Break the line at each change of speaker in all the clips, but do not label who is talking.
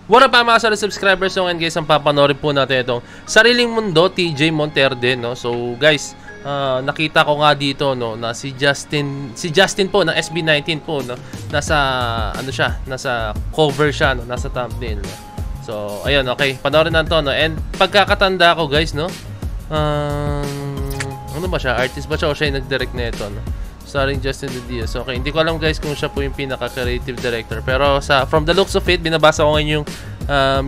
What up mga solid subscribers? So ngayon guys, ang papanorin po natin itong Sariling Mundo, TJ Monterde, no? So guys, nakita ko nga dito, no, na si Justin po ng SB19 po, no? Nasa cover siya, no? Nasa thumbnail, no? So ayun, okay, panoorin natin to, no? And pagkakatanda ko guys, no? Ano ba siya? Artist ba siya o siya yung nag-direct nito, no? Starring Justin De Diaz. Okay, hindi ko alam guys kung siya po yung pinaka-creative director. Pero from the looks of it, binabasa ko ngayon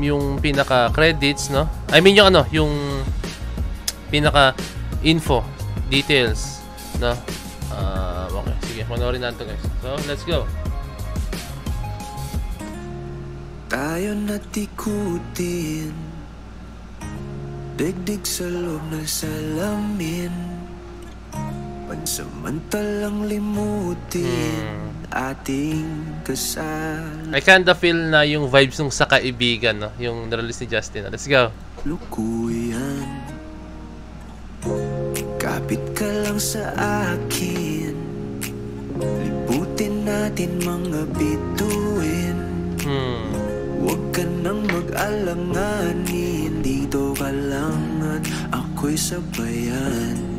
yung pinaka-credits, no? I mean yung yung pinaka-info, details, no? Okay, sige, panoorin natin guys. So, let's go.
Tayo natikutin, digdig sa loob ng salamin, pansamantalang limutin ating kasal.
I kinda feel na yung vibes nung sa kaibigan, no? Yung na-release ni Justin. Let's go.
Lukuyan, kapit ka lang sa akin, liputin natin mga bituin. Huwag ka nang mag-alanganin, dito ka lang at ako'y sabayan.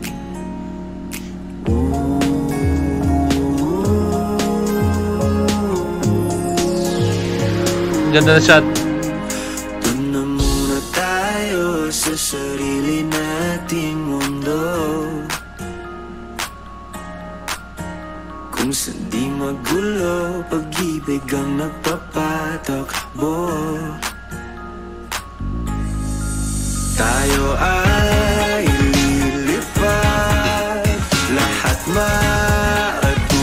Ganda na shot.
Doon na muna tayo sa sarili nating mundo, kung saan di magulo, pag-ibig ang nagpapatakbo. Tayo ay lilipad, lahat matutupad.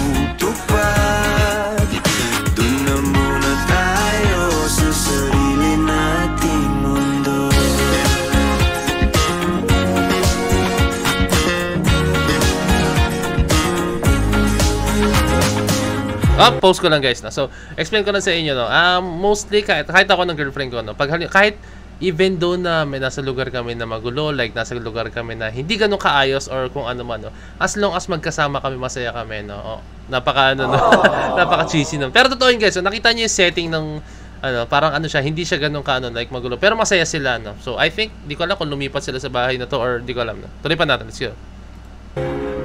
Doon na muna tayo sa sarili nating mundo.
Post ko lang guys, no? So, explain ko lang sa inyo, no? Mostly, kahit ako ng girlfriend ko, no? Kahit even though na may nasa lugar kami na magulo, like nasa lugar kami na hindi ganun kaayos or kung ano man, no? As long as magkasama kami, masaya kami, no? Napaka cheesy, no? Pero totoo yun guys, so, nakita niyo yung setting ng parang siya, hindi siya ganun like magulo, pero masaya sila, no? So I think, di ko alam kung lumipat sila sa bahay na to or di ko alam, no? Tuloy pa natin, let's go.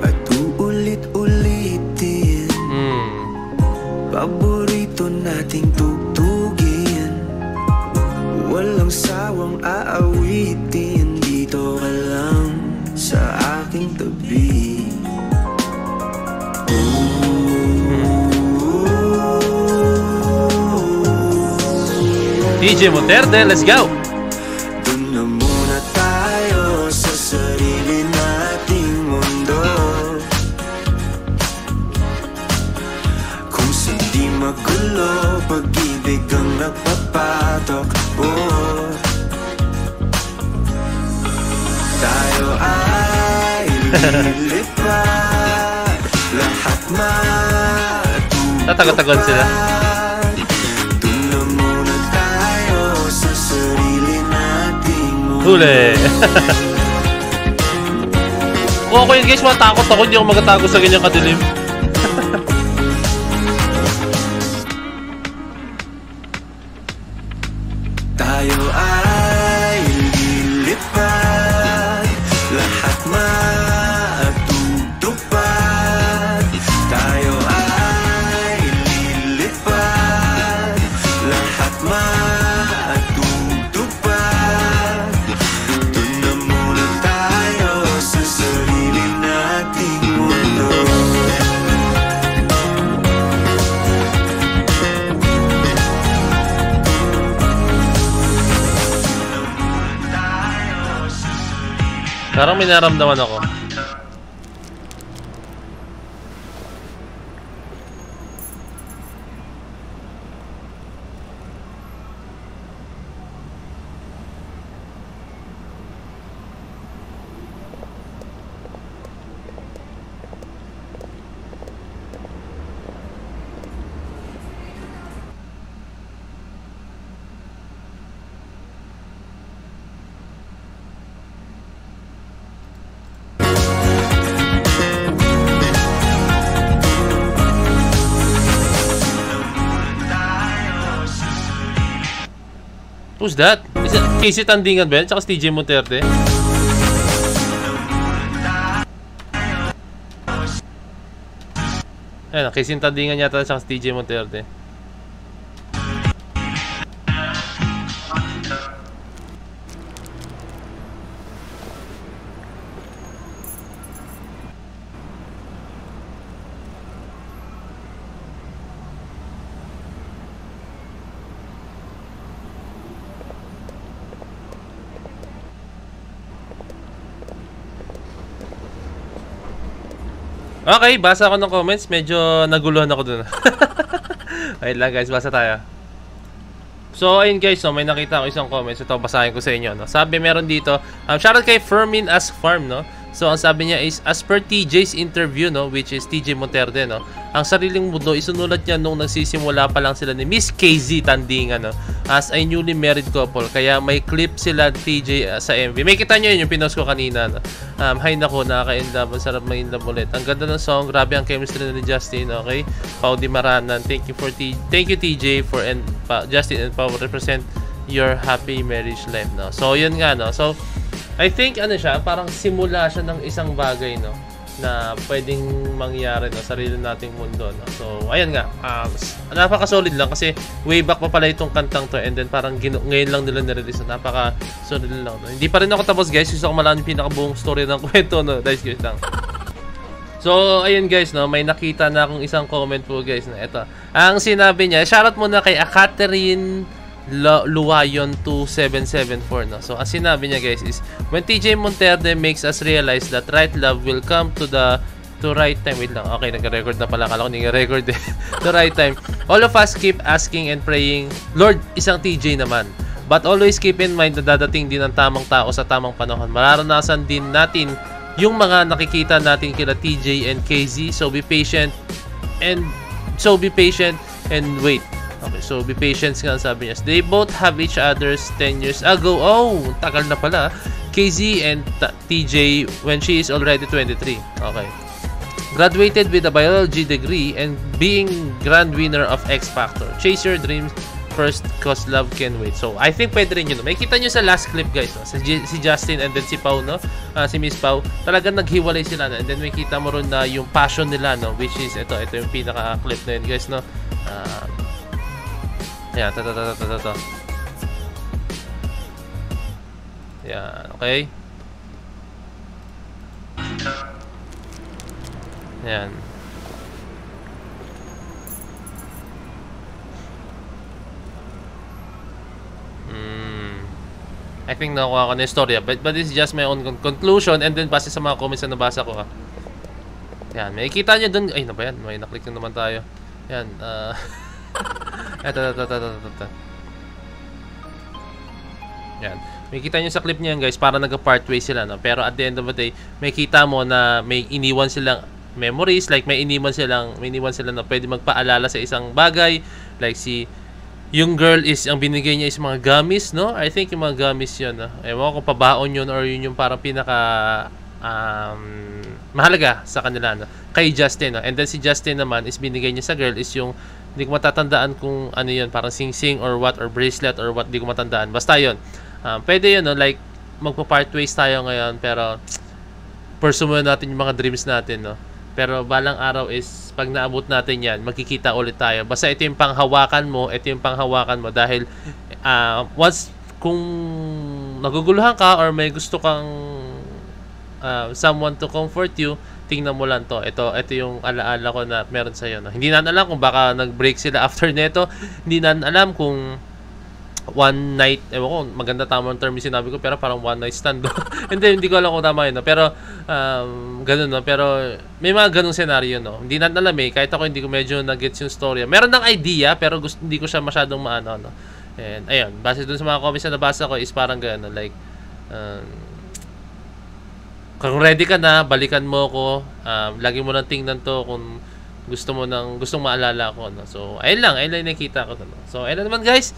At uulit-ulitin, paborito nating tugtugin, walang sawang aawitin, dito ka lang sa aking tabi.
TJ Monterde, let's go!
Doon na muna tayo sa sarili nating mundo, kung saan di magulo, pag-ibig ang nagpapatakbo. Tayo ay lilipad, lahat matutupad.
Tatagatagon sila.
Doon na muna tayo sa sarili nating mundo.
Huli! Kung ako yun guys, matakot ako, hindi ako magatago sa ganyang kadilim.
Tayo ay lilipad, lahat matutupad. Tayo ay lilipad, lahat matutupad. Doon na muna tayo sa sarili nating mundo.
Parang may naramdaman ako. Who's that? Is it Casey Tandingan ba yan? Tsaka si TJ Monterde? Ayan, Casey Tandingan yata tsaka si TJ Monterde. Okay, basa ako ng comments. Medyo naguluhan ako dun. Wait lang guys, basa tayo. So, ayun guys, no, may nakita ako isang comments. Ito, basahin ko sa inyo. No? Sabi meron dito, shoutout kay Fermin Ask Farm, no? So, ang sabi niya is, as per TJ's interview, no, which is TJ Monterde, no, ang sariling mundo, isunulat niya nung nagsisimula pa lang sila ni Miss KZ Tandingan, no, as a newly married couple. Kaya may clip sila TJ sa MV. May kita nyo yun, yung pinost ko kanina, no. Hay nako, nakaka-inlove, masarap mag-inlove ulit. Ang ganda ng song, grabe ang chemistry ni Justin, okay? Pau Di Maranan, thank you TJ for Justin and Pau represent your happy marriage life, no. So, yun nga, no. So, I think ano siya, parang simula siya ng isang bagay, no, na pwedeng mangyari, no, sarili nating mundo, no. So, ayun nga, napaka-solid lang kasi way back pa pala itong kantang to and then parang ngayon lang nila nirelease, no? Napaka-solid lang, no. Hindi pa rin ako tapos, guys. Gusto ko malaman yung pinakabuong story ng kwento, no. Guys lang. So, ayun guys, no, may nakita na akong isang comment po, guys, na ito. Ang sinabi niya, shoutout muna kay Catherine Luwayon 2774, no. So, ang sinabi niya, guys, is when TJ Monterde makes us realize that right love will come to right time. Wait lang. Okay, nag-record na pala. Kala ko nag-record eh. The right time. All of us keep asking and praying, Lord, isang TJ naman. But always keep in mind na dadating din ang tamang tao sa tamang panahon. Mararanasan din natin yung mga nakikita natin kila TJ and KZ. So, be patient and wait. Okay, so be patient nga sabi niya. They both have each other's 10 years ago. Oh, tagal na pala. KZ and TJ when she is already 23. Okay. Graduated with a biology degree and being grand winner of X Factor. Chase your dreams first cause love can wait. So, I think pwede rin yun. No? May kita nyo sa last clip, guys. No? Si Justin and then si Pau, no? Si Miss Pau. Talagang naghiwalay sila. No? And then may kita mo rin na yung passion nila, no? Which is, ito yung pinaka-clip na yun, guys, no? Yan, ito. Yan, okay. Yan. I think nakuha ko na yung story, but this is just my own conclusion and then base sa mga comments na nabasa ko. Yan, may kita nyo dun. Ay, na ba yan? May naklik na naman tayo. Yan, Ito. Yan. May kita nyo sa clip niyan, guys, para nag-part way sila, no? Pero at the end of the day, may kita mo na may iniwan silang memories, like may iniwan sila na pwede magpaalala sa isang bagay, like yung girl is, ang binigay niya is mga gummies, no? I think yung mga gummies yun, no? Ewan ko pabaon yun or yun yung parang pinaka mahalaga sa kanila, no? Kay Justin, no? And then si Justin naman is binigay niya sa girl is yung hindi ko matatandaan kung ano yun, parang sing-sing or what, or bracelet or what, hindi ko matandaan. Basta yun. Pwede yun, no? Like, magpa-part ways tayo ngayon, pero pursue muna natin yung mga dreams natin, no? Pero balang araw is, pag naabot natin yan, magkikita ulit tayo. Basta ito yung panghawakan mo, dahil once, kung naguguluhan ka or may gusto kang someone to comfort you, tingnan mo lang to. Ito yung alaala ko na meron sa'yo, no? Hindi na alam kung baka nag-break sila after neto. Hindi na alam kung one night, ewan ko, maganda tamang term yung sinabi ko, pero parang one night stand. Hindi ko alam kung tama yun, no? Pero, ganun, no? Pero, may mga ganung senaryo, no? Hindi na alam eh. Kahit ako, hindi ko medyo nag-gets yung story. Meron ng idea, pero hindi ko siya masyadong maano, no? And, ayun, base dun sa mga comments na nabasa ko, is parang gano'n, no? Like, kung ready ka na, balikan mo ko. Lagi mo lang tingnan to kung gustong maalala ko, no? So, ayun lang nakita ko, no? So, ayun naman, guys.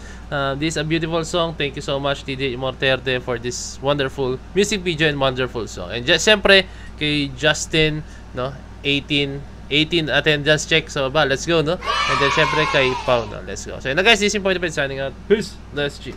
This is a beautiful song. Thank you so much, TJ Monterde, for this wonderful music video and wonderful song. And just, siyempre, kay Justin, no? 18 attendance check. So, let's go, no? And then, siyempre, kay Pau, no? Let's go. So, yun na, guys. This is Point of Signing out. Peace. Let's G.